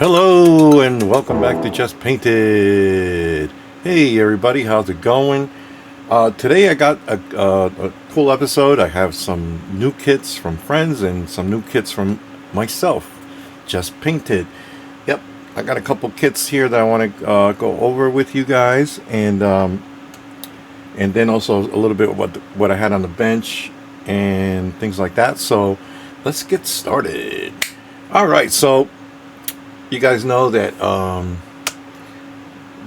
Hello and welcome back to Just Painted. Hey everybody, how's it going? Today I got a cool episode. I have some new kits from friends and some new kits from myself. Just Painted. Yep, I got a couple kits here that I want to go over with you guys, and then also a little bit of what I had on the bench and things like that. So let's get started. All right, so you guys know that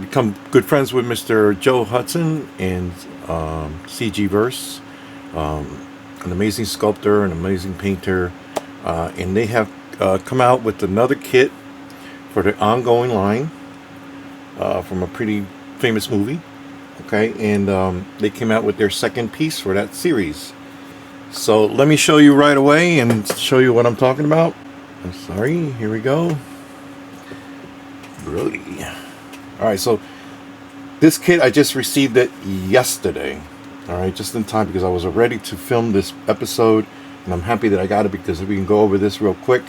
become good friends with Mr. Joe Hudson and CG Verse, an amazing sculptor, an amazing painter, and they have come out with another kit for the ongoing line from a pretty famous movie. Okay, and they came out with their second piece for that series. So let me show you right away and show you what I'm talking about. I'm sorry, here we go. Brody. Alright, so this kit, I just received it yesterday. Alright, just in time because I was ready to film this episode, and I'm happy that I got it because we can go over this real quick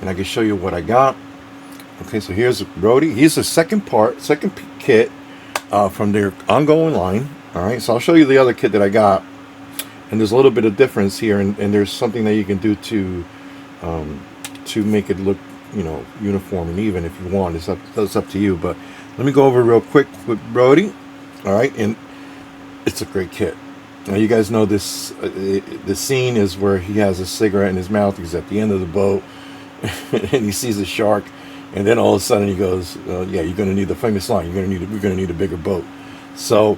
and I can show you what I got. Okay, so here's Brody. Here's the second kit from their ongoing line. Alright, so I'll show you the other kit that I got, and there's a little bit of difference here, and there's something that you can do to make it look, you know, uniform and even if you want. It's up to you, but let me go over real quick with Brody. All right, and it's a great kit. Now you guys know this. The scene is where he has a cigarette in his mouth. He's at the end of the boat, and he sees a shark, and then all of a sudden he goes, "Yeah, you're going to need the famous line. We're going to need a bigger boat." So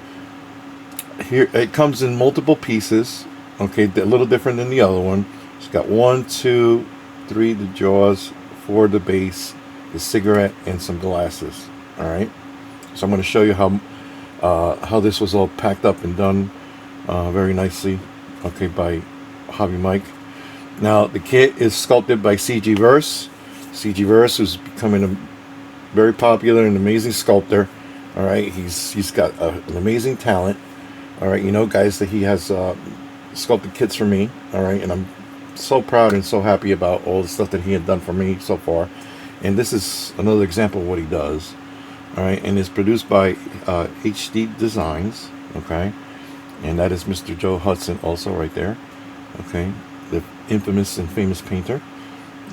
here it comes in multiple pieces. Okay, a little different than the other one. It's got 1, 2, 3 the jaws, 4 the base, the cigarette, and some glasses. All right, so I'm going to show you how this was all packed up and done very nicely. Okay, by Hobby Mike. Now the kit is sculpted by CG Verse. CG Verse, who's becoming a very popular and amazing sculptor. All right, he's got an amazing talent. All right, you know, guys, that he has sculpted kits for me. All right, and I'm so proud and so happy about all the stuff that he had done for me so far. And this is another example of what he does. All right, and it's produced by HD Designs. Okay, and that is Mr. Joe Hudson also right there. Okay, the infamous and famous painter.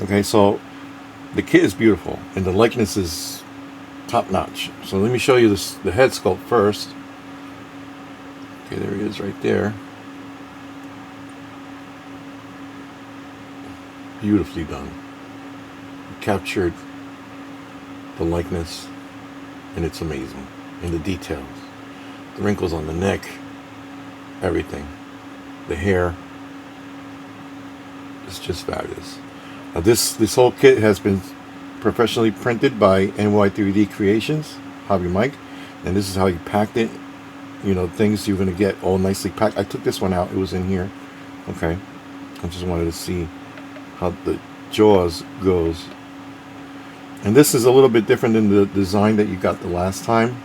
Okay, so the kit is beautiful and the likeness is top notch. So let me show you the head sculpt first. Okay, there he is right there. Beautifully done. Captured the likeness, and it's amazing. And the details, the wrinkles on the neck, everything, the hair, it's just fabulous. Now this whole kit has been professionally printed by NY3D Creations, Hobby Mike, and this is how he packed it. You know, things you're going to get all nicely packed. I took this one out, it was in here. Okay, I just wanted to see how the jaws goes. And this is a little bit different than the design that you got the last time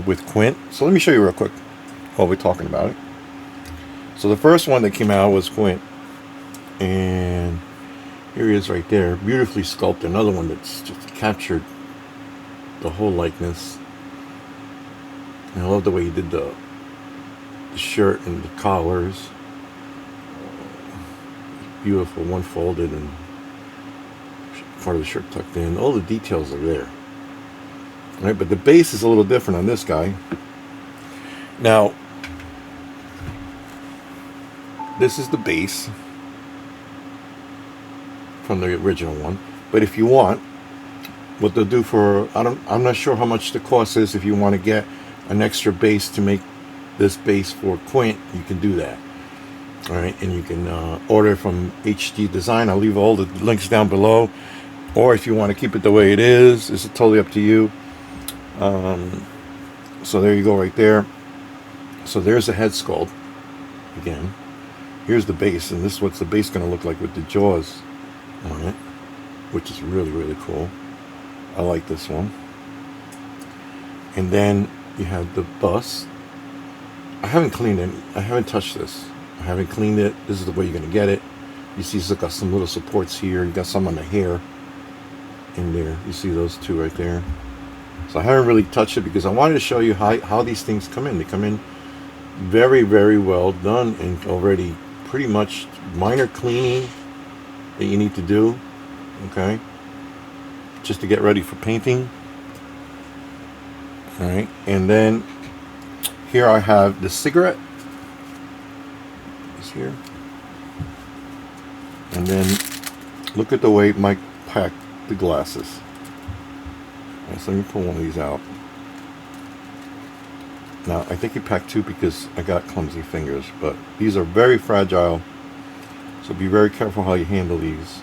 with Quint. So let me show you real quick while we're talking about it. So the first one that came out was Quint, and here he is right there, beautifully sculpted. Another one that's just captured the whole likeness. And I love the way he did the shirt and the collars. Beautiful, one folded and part of the shirt tucked in. All the details are there. All right, but the base is a little different on this guy. Now, this is the base from the original one. But if you want, what they'll do for, I'm not sure how much the cost is. If you want to get an extra base to make this base for Quint, you can do that. All right, and you can order from HD Design. I'll leave all the links down below, or if you want to keep it the way it is, it's totally up to you. So there you go right there. So there's the head sculpt again. Here's the base, and this is what's the base going to look like with the jaws on it, which is really, really cool. I like this one. And then you have the bust. I haven't cleaned it. I haven't touched this. I haven't cleaned it. This is the way you're going to get it. You see it's got some little supports here. You got some on the hair. in there. You see those two right there. So I haven't really touched it because I wanted to show you how these things come in. They come in very, very well done and already pretty much minor cleaning that you need to do, okay, just to get ready for painting. All right, and then here I have the cigarette. It's here. And then look at the way Mike packed the glasses. Right, so let me pull one of these out. Now, I think he packed two because I got clumsy fingers, but these are very fragile, so be very careful how you handle these.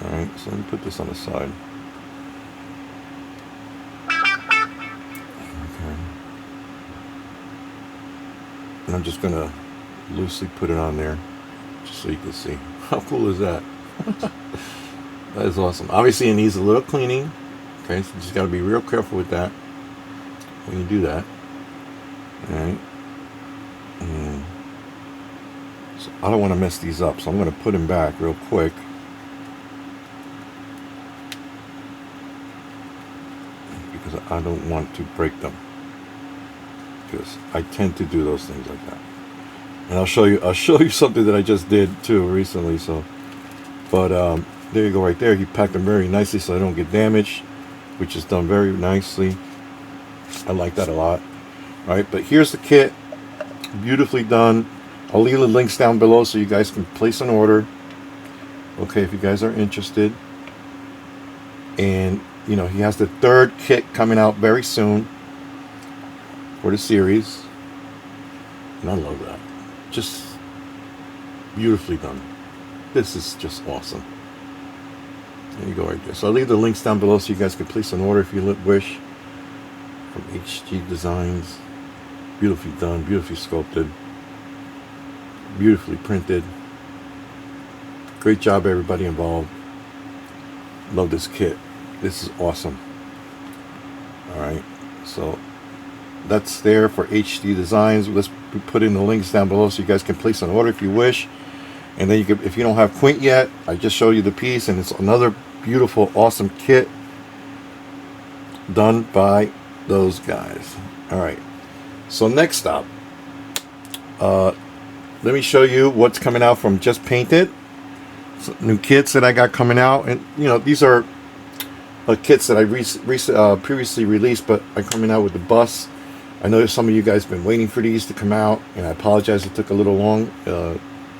Alright, so let me put this on the side. Okay. And I'm just going to loosely put it on there, just so you can see. How cool is that? That is awesome. Obviously, it needs a little cleaning. Okay, so you just got to be real careful with that when you do that. Alright. And so I don't want to mess these up, so I'm going to put them back real quick. Because I don't want to break them. Because I tend to do those things like that. And I'll show you something that I just did too recently. So, but there you go, right there. He packed them very nicely so they don't get damaged, which is done very nicely. I like that a lot. All right, but here's the kit, beautifully done. I'll leave the links down below so you guys can place an order. Okay, if you guys are interested. And you know, he has the third kit coming out very soon for the series, and I love that. Just beautifully done. This is just awesome. There you go, right there. So I'll leave the links down below so you guys can place an order if you wish. From HG Designs. Beautifully done, beautifully sculpted, beautifully printed. Great job, everybody involved. Love this kit. This is awesome. Alright, so that's there for HD Designs. Let's put in the links down below so you guys can place an order if you wish. And then you can, if you don't have Quint yet, I just showed you the piece, and it's another beautiful, awesome kit done by those guys. Alright, so next up, let me show you what's coming out from Just Painted. Some new kits that I got coming out, and you know, these are kits that I previously released, but I'm coming out with the bus. I know some of you guys have been waiting for these to come out, and I apologize it took a little long.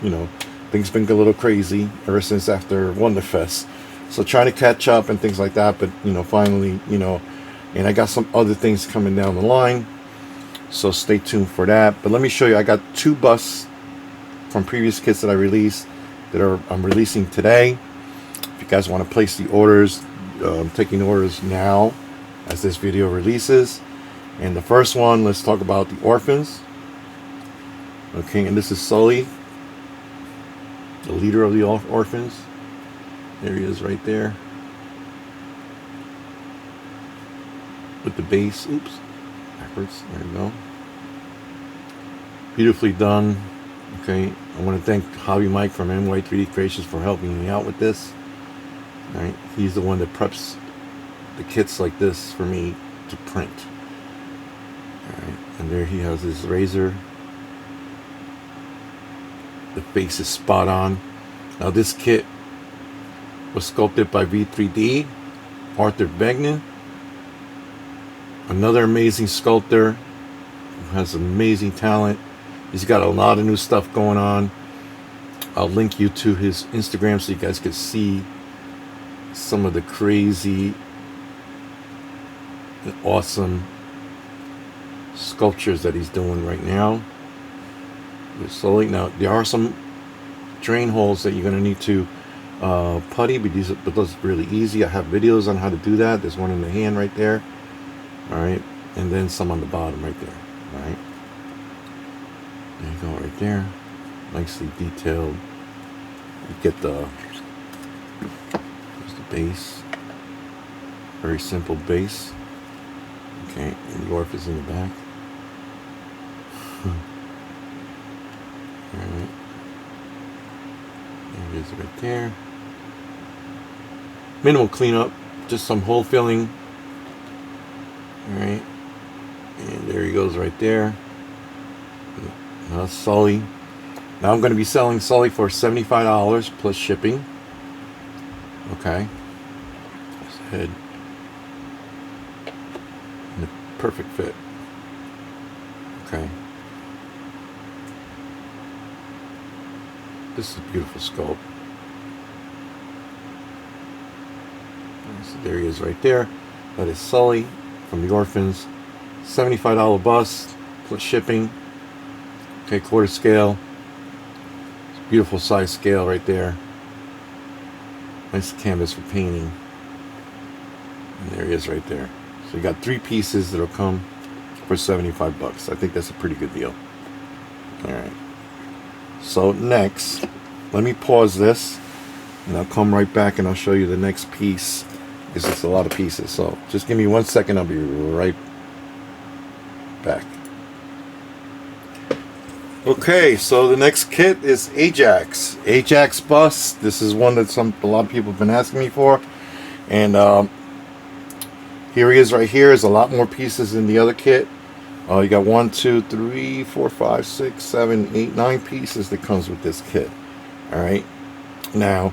You know, things been a little crazy ever since after Wonderfest, so trying to catch up and things like that. But you know, finally, you know, and I got some other things coming down the line, so stay tuned for that. But let me show you, I got two busts from previous kits that I released that I'm releasing today. If you guys want to place the orders, I'm taking orders now as this video releases. And the first one, let's talk about the Orphans. Okay, and this is Sully, the leader of the Orphans. There he is right there with the base. Oops, backwards. There we go. Beautifully done. Okay, I want to thank Hobby Mike from NY3D Creations for helping me out with this. All right, he's the one that preps the kits like this for me to print. All right, and there he has his razor. The face is spot on. Now this kit was sculpted by V3D, Arthur Begnan, another amazing sculptor who has amazing talent. He's got a lot of new stuff going on. I'll link you to his Instagram so you guys can see some of the crazy and awesome sculptures that he's doing right now. Slowly. Now there are some drain holes that you're going to need to putty, but those are really easy. I have videos on how to do that. There's one in the hand right there. All right, and then some on the bottom right there. All right, there you go, right there, nicely detailed. You get there's the base, very simple base. Okay, and the Orph is in the back. Alright, there it is right there. minimal cleanup, just some hole filling. All right, and there he goes right there. Sully. Now I'm going to be selling Sully for $75 plus shipping. Okay. His head. In the perfect fit. Okay. This is a beautiful sculpt. So there he is right there. That is Sully from the Orphans. $75 bust plus shipping. Okay, quarter scale. Beautiful size scale right there. Nice canvas for painting. And there he is right there. So you got 3 pieces that'll come for $75. I think that's a pretty good deal. Alright. So next, let me pause this and I'll come right back and I'll show you the next piece. Because it's a lot of pieces. So just give me 1 second, I'll be right back. Okay, so the next kit is Ajax. Ajax bust. This is one that a lot of people have been asking me for. And here he is right here. There's a lot more pieces in the other kit. You got 1, 2, 3, 4, 5, 6, 7, 8, 9 pieces that comes with this kit. Alright. Now,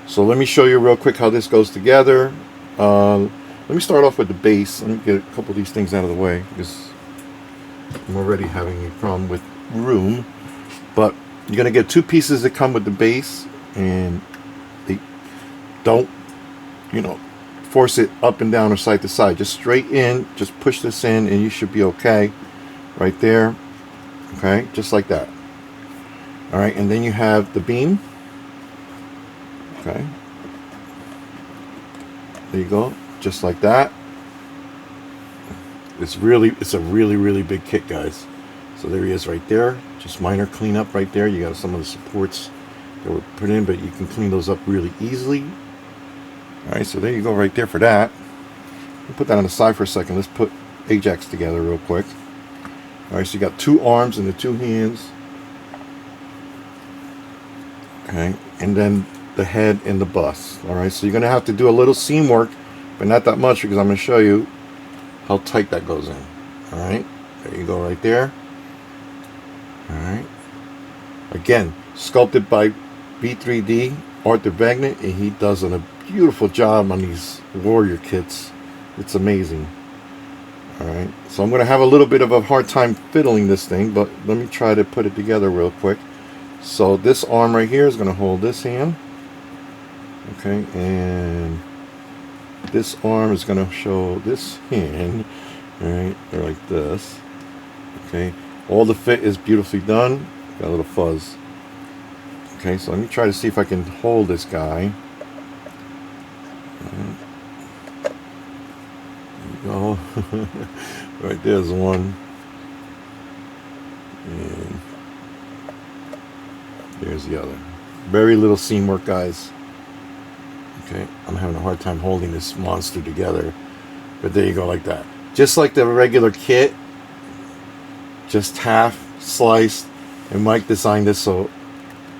so let me show you real quick how this goes together. Let me start off with the base. Let me get a couple of these things out of the way because I'm already having a problem with room. But you're going to get 2 pieces that come with the base, and they don't, force it up and down or side to side. Just straight in, just push this in and you should be okay. Right there. Okay, just like that. Alright, and then you have the beam. Okay. There you go. Just like that. It's a really big kit, guys. So there he is right there. Just minor cleanup right there. You got some of the supports that were put in, but you can clean those up really easily. Alright, so there you go right there for that. We'll put that on the side for a second. Let's put Ajax together real quick. Alright, so you got 2 arms and the 2 hands. Okay, and then the head and the bust. Alright, so you're going to have to do a little seam work, but not that much because I'm going to show you how tight that goes in. Alright, there you go right there. Alright, again, sculpted by B3D Arthur Wagner, and he does a beautiful job on these warrior kits. It's amazing. Alright, so I'm going to have a little bit of a hard time fiddling this thing, but let me try to put it together real quick. So this arm right here is going to hold this hand. Okay, and this arm is going to show this hand. Alright, they're like this. Okay, all the fit is beautifully done. Got a little fuzz. Okay, so let me try to see if I can hold this guy. There you go. Right there's one. And there's the other. Very little seam work, guys. Okay, I'm having a hard time holding this monster together. But there you go, like that. Just like the regular kit. Just half sliced. And Mike designed this so,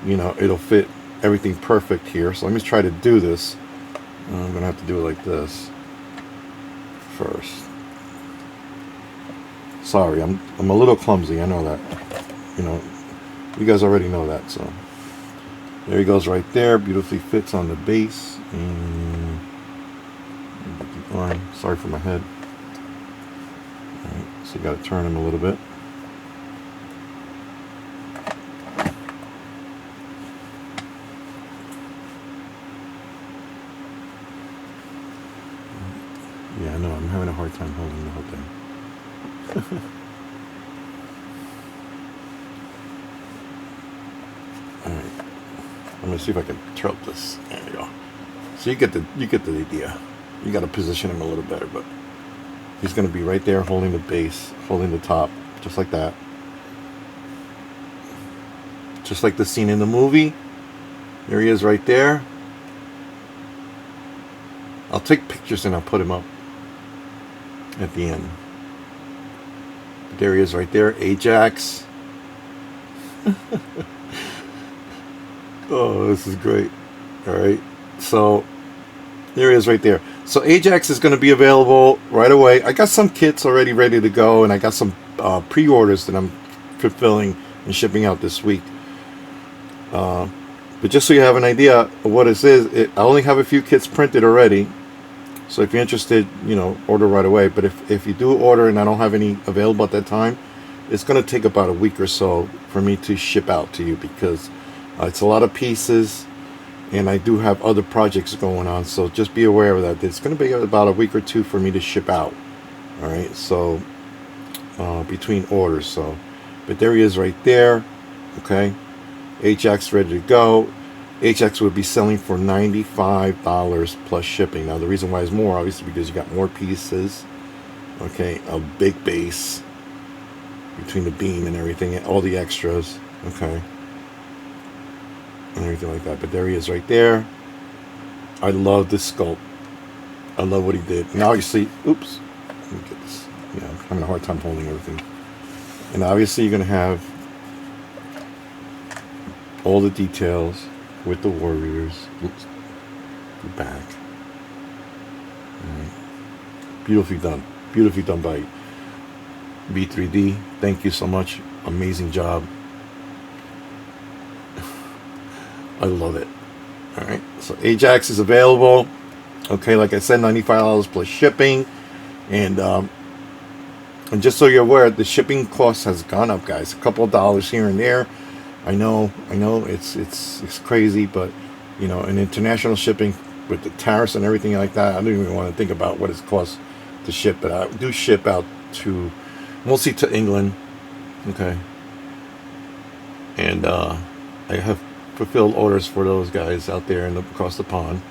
it'll fit everything perfect here. So let me try to do this. I'm going to have to do it like this first. Sorry, I'm a little clumsy. I know that. You guys already know that. So there he goes right there. Beautifully fits on the base. And sorry for my head. All right, so you got to turn him a little bit. Yeah, I know. I'm having a hard time holding the whole thing. Alright. I'm gonna see if I can tilt this. There you go. So you get the idea. You gotta position him a little better, but he's gonna be right there holding the base, holding the top, just like that. Just like the scene in the movie. There he is right there. I'll take pictures and I'll put him up at the end. But there he is right there, Ajax. Oh, this is great. Alright, So there he is right there. So Ajax is going to be available right away. I got some kits already ready to go, and I got some pre-orders that I'm fulfilling and shipping out this week. But just so you have an idea of what this is, I only have a few kits printed already. So if you're interested, order right away. But if you do order and I don't have any available at that time, it's going to take about a week or so for me to ship out to you, because it's a lot of pieces, and I do have other projects going on. So just be aware of that. It's going to be about a week or two for me to ship out. All right. So between orders. But there he is right there. Okay. Ajax ready to go. Ajax would be selling for $95 plus shipping. Now the reason why it's more, obviously, because you got more pieces. Okay, a big base between the beam and everything, all the extras. Okay, and everything like that. But there he is right there. I love this sculpt. I love what he did. And obviously, oops, let me get this. Yeah, I'm having a hard time holding everything. And obviously, you're gonna have all the details with the warriors. Oops, the back. Right. Beautifully done by B3D. Thank you so much. Amazing job. I love it. All right, so Ajax is available. Okay, like I said, $95 plus shipping, and just so you're aware, the shipping cost has gone up, guys. A couple of dollars here and there. I know, it's crazy, but in international shipping with the tariffs and everything like that, I don't even want to think about what it costs to ship. But I do ship out to, mostly to England, okay. And I have fulfilled orders for those guys out there and across the pond.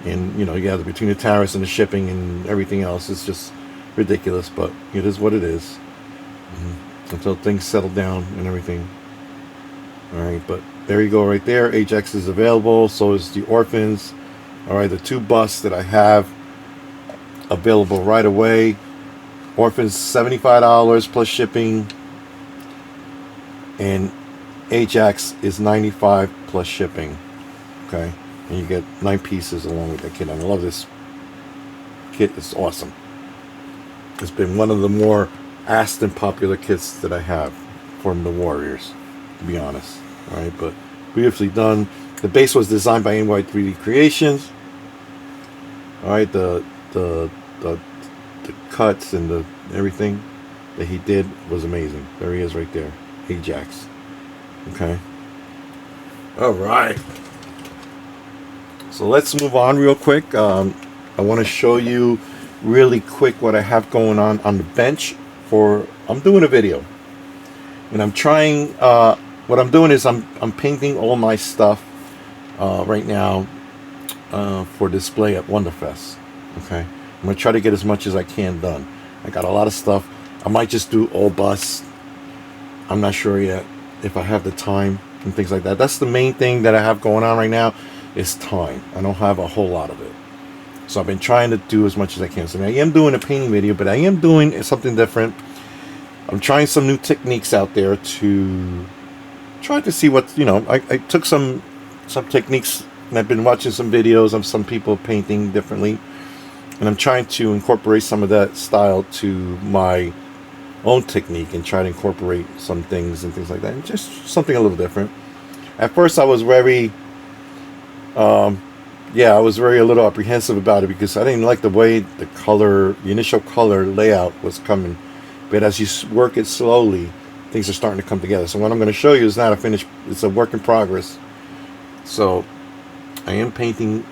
And between the tariffs and the shipping and everything else, it's just ridiculous. But it is what it is. Until things settle down and everything. All right, but there you go right there. Ajax is available. So is the Orphans. All right, the two busts that I have available right away. Orphans $75 plus shipping, and Ajax is $95 plus shipping. Okay, and you get 9 pieces along with that kit. And I love this kit. It's awesome. It's been one of the more asked and popular kits that I have from the Warriors, to be honest. All right, but beautifully done. The base was designed by NY3D Creations. All right, the cuts and the everything that he did was amazing. There he is right there, Ajax. Okay. All right. So let's move on real quick. I want to show you really quick what I have going on the bench I'm doing a video, and I'm trying. What I'm doing is I'm painting all my stuff right now for display at Wonderfest. Okay. I'm going to try to get as much as I can done. I got a lot of stuff. I might just do all busts. I'm not sure yet if I have the time and things like that. That's the main thing that I have going on right now is time. I don't have a whole lot of it. So I've been trying to do as much as I can. So I am doing a painting video, but I am doing something different. I'm trying some new techniques out there to try to see what, I took some techniques, and I've been watching some videos of some people painting differently. And I'm trying to incorporate some of that style to my own technique and try to incorporate some things and things like that. And just something a little different. At first I was very, a little apprehensive about it because I didn't like the way the initial color layout was coming. But as you work it slowly, things are starting to come together. So what I'm going to show you is not a finished, it's a work in progress. So I am painting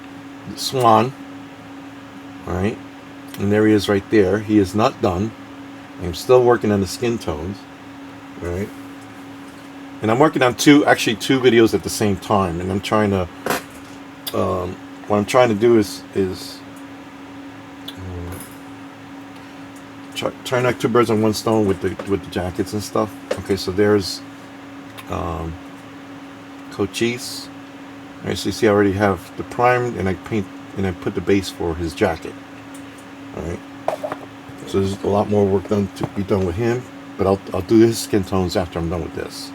Swan. All right, and there he is right there. He is not done. I'm still working on the skin tones. All right, and I'm working on two videos at the same time. And I'm trying to, what I'm trying to do is try to knock 2 birds on 1 stone with the jackets and stuff. Okay, so there's Cochise. All right, so you see I already have the primed, and I put the base for his jacket. All right, so there's a lot more work to be done with him, but I'll do his skin tones after I'm done with this.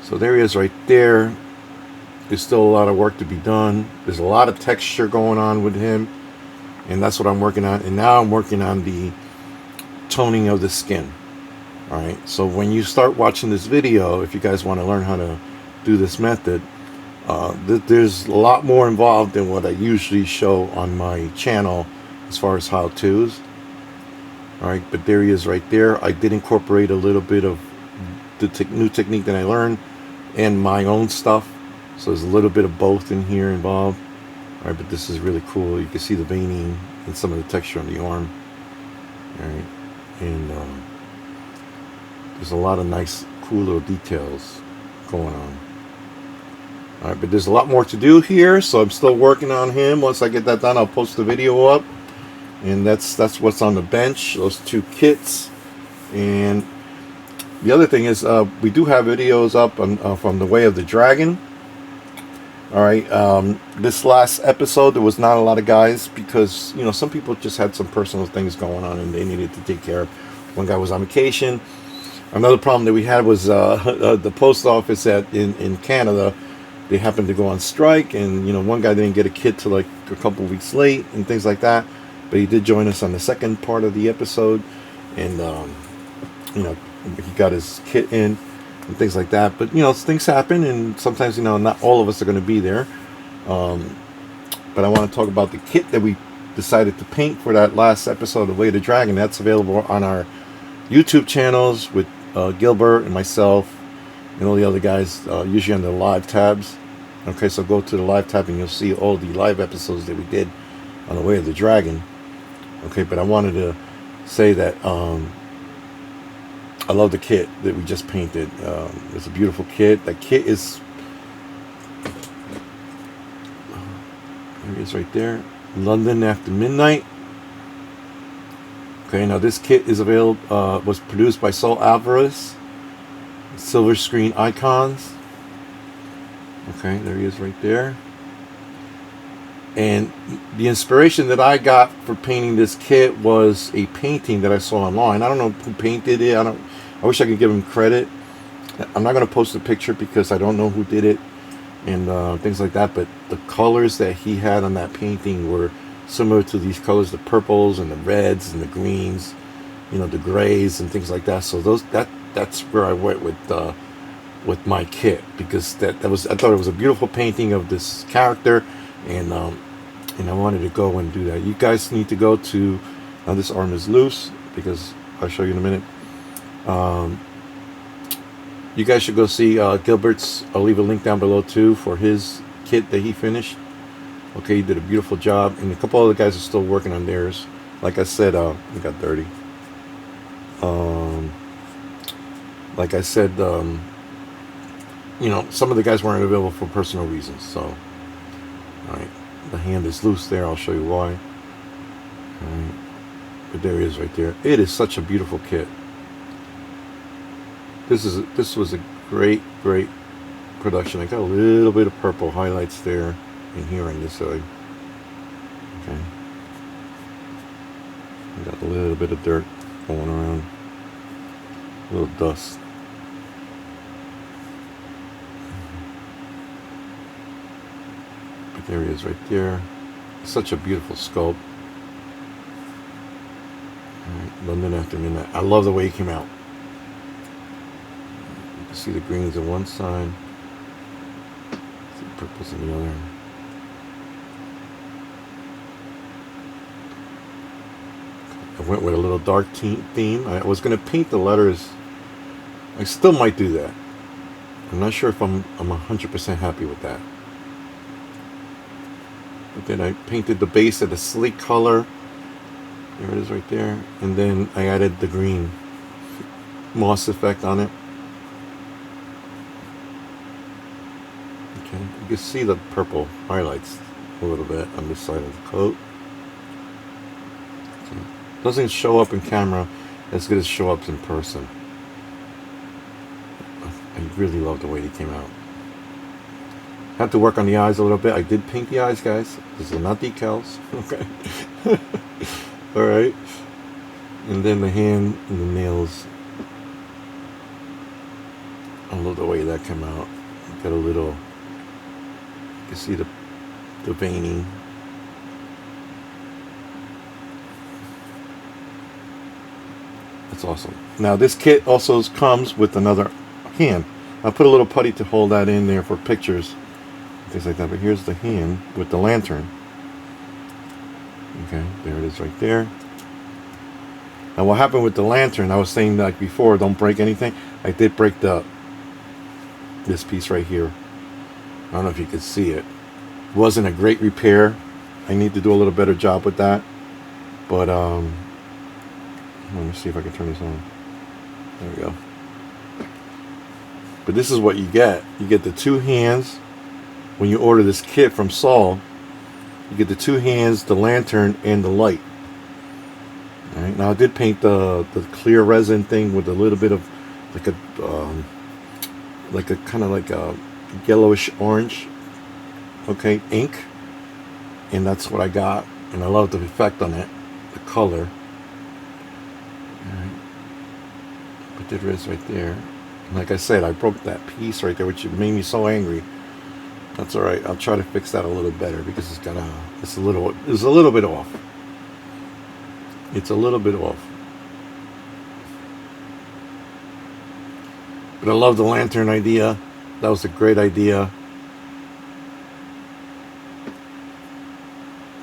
So there he is right there. there's still a lot of work to be done. There's a lot of texture going on with him, and that's what I'm working on. And now I'm working on the toning of the skin. All right, so when you start watching this video, if you guys want to learn how to do this method, there's a lot more involved than what I usually show on my channel as far as how-tos. All right, but there he is right there. I did incorporate a little bit of the new technique that I learned and my own stuff, so there's a little bit of both in here involved. All right, but this is really cool. You can see the veining and some of the texture on the arm. All right, and there's a lot of nice, cool little details going on. All right, but there's a lot more to do here, so I'm still working on him. Once I get that done, I'll post the video up. And that's what's on the bench, those two kits. And the other thing is, we do have videos up on, from the Way of the Dragon. All right, this last episode, there was not a lot of guys because, you know, some people just had some personal things going on and they needed to take care of. One guy was on vacation. Another problem that we had was the post office in Canada. They happened to go on strike, and you know, one guy didn't get a kit till like a couple weeks late and things like that. But he did join us on the second part of the episode, and you know, he got his kit in and things like that. But you know, things happen, and sometimes, you know, not all of us are going to be there. But I want to talk about the kit that we decided to paint for that last episode of Way of the Dragon. That's available on our YouTube channels with Gilbert and myself and all the other guys, usually on the live tabs. Okay, so go to the live tab and you'll see all the live episodes that we did on the Way of the Dragon. Okay, but I wanted to say that I love the kit that we just painted. It's a beautiful kit. That kit is, there it is right there, London After Midnight. Okay, now this kit is available, was produced by Sol Alvarez, Silver Screen Icons. Okay, there he is right there. And the inspiration that I got for painting this kit was a painting that I saw online. I don't know who painted it. I wish I could give him credit. I'm not going to post a picture because I don't know who did it and things like that. But the colors that he had on that painting were similar to these colors: the purples and the reds and the greens, you know, the grays and things like that. So that's where I went with my kit, because that was, I thought it was a beautiful painting of this character, and I wanted to go and do that. You guys need to go to, now this arm is loose because I'll show you in a minute. You guys should go see Gilbert's. I'll leave a link down below too for his kit that he finished. Okay, he did a beautiful job, and a couple other guys are still working on theirs. Like I said, it got dirty. Like I said, you know, some of the guys weren't available for personal reasons. So, all right, the hand is loose there. I'll show you why. All right, but there he is right there. It is such a beautiful kit. This was a great production. I got a little bit of purple highlights there and here on this side. Okay, I got a little bit of dirt going around, a little dust. But there he is right there. Such a beautiful sculpt. All right, London After Midnight. I love the way he came out. You can see the greens on one side, see the purples on the other. I went with a little dark theme. I was going to paint the letters. I still might do that. I'm not sure if I'm 100% happy with that. But then I painted the base at a sleek color. There it is right there. And then I added the green moss effect on it. Okay, you can see the purple highlights a little bit on this side of the coat. Okay. Doesn't show up in camera as good as show up in person. I really love the way he came out. Have to work on the eyes a little bit. I did paint the eyes, guys. These are not decals. Okay. Alright. And then the hand and the nails. I love the way that came out. Got a little can see the veining. That's awesome. Now this kit also comes with another hand. I'll put a little putty to hold that in there for pictures, things like that. But here's the hand with the lantern. Okay, there it is right there. Now what happened with the lantern, I was saying like before, don't break anything. I did break this piece right here. I don't know if you can see it. It wasn't a great repair. I need to do a little better job with that. But let me see if I can turn this on. There we go. But this is what you get. You get the two hands. When you order this kit from Saul, you get the two hands, the lantern, and the light. All right. Now I did paint the clear resin thing with a little bit of like a kind of like a yellowish orange, okay, ink, and that's what I got, and I love the effect on it, the color. All right. But there it is right there. And like I said, I broke that piece right there, which made me so angry. That's all right. I'll try to fix that a little better because it's a little bit off. It's a little bit off. But I love the lantern idea. That was a great idea.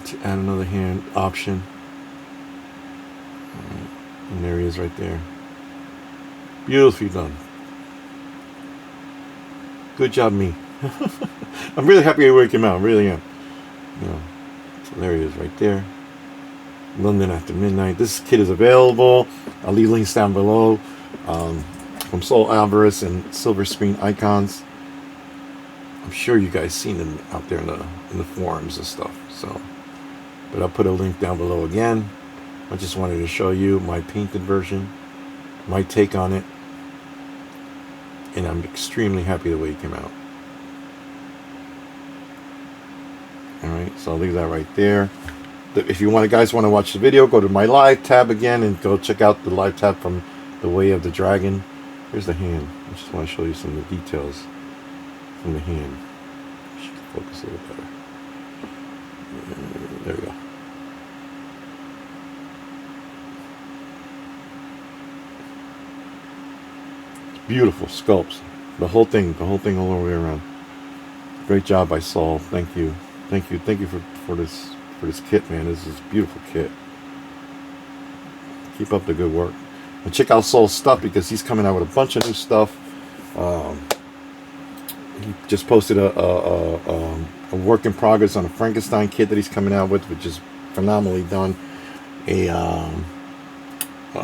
To add another hand option. Right. And there he is right there. Beautifully done. Good job, me. I'm really happy with it came out. I really am. You know, so there he is right there. London After Midnight. This kit is available. I'll leave links down below. From Soul Alvarez and Silver Screen Icons. I'm sure you guys seen them out there in the forums and stuff. So, but I'll put a link down below again. I just wanted to show you my painted version, my take on it, and I'm extremely happy the way it came out. All right, so I'll leave that right there. If you guys want to watch the video, go to my live tab again and go check out the live tab from The Way of the Dragon. Here's the hand. I just want to show you some of the details from the hand. I should focus a little better. There we go. It's beautiful sculpts. The whole thing all the way around. Great job by Saul. Thank you for this kit, man. This is a beautiful kit. Keep up the good work. And check out Saul's stuff because he's coming out with a bunch of new stuff. He just posted a work in progress on a Frankenstein kit that he's coming out with, which is phenomenally done.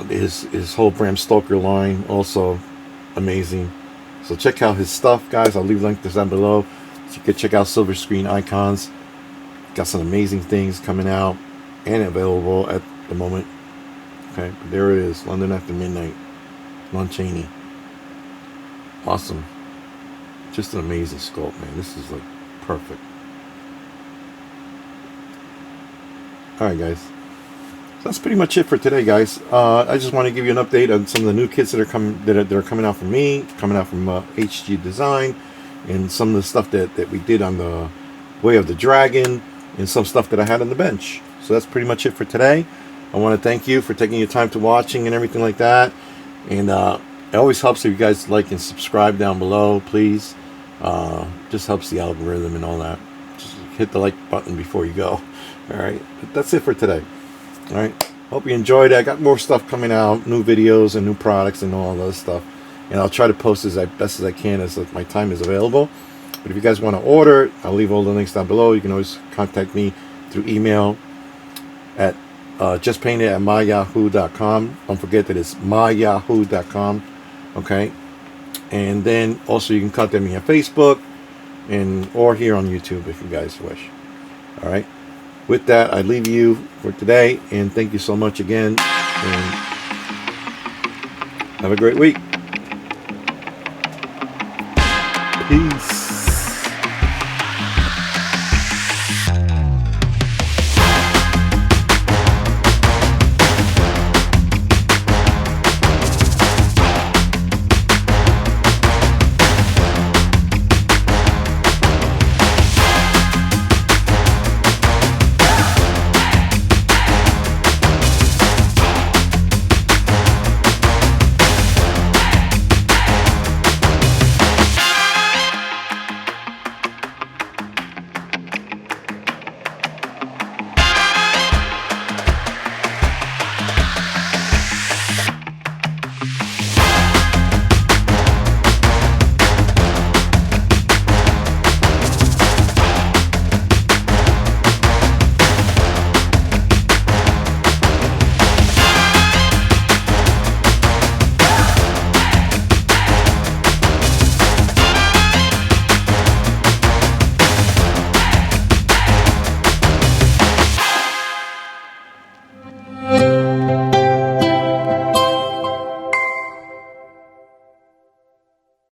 His whole Bram Stoker line, also amazing. So check out his stuff, guys. I'll leave links down below so you can check out Silver Screen Icons. Got some amazing things coming out and available at the moment. Okay, but there it is, London After Midnight, Lon Chaney. Awesome. Just an amazing sculpt, man. This is like perfect. Alright, guys. So that's pretty much it for today, guys. I just want to give you an update on some of the new kits that are coming out from me, coming out from HG Design, and some of the stuff that we did on the Way of the Dragon, and some stuff that I had on the bench. So that's pretty much it for today. I want to thank you for taking your time to watching and everything like that. And it always helps if you guys like and subscribe down below, please. Just helps the algorithm and all that. Just hit the like button before you go. All right, but that's it for today. All right, hope you enjoyed it. I got more stuff coming out, new videos and new products and all that stuff. And I'll try to post as best as I can as my time is available. But if you guys want to order, I'll leave all the links down below. You can always contact me through email at justpainted@myyahoo.com. Don't forget that it's myyahoo.com. Okay, and then also you can contact me on Facebook or here on YouTube if you guys wish. All right, with that, I leave you for today, and thank you so much again, and have a great week. Peace.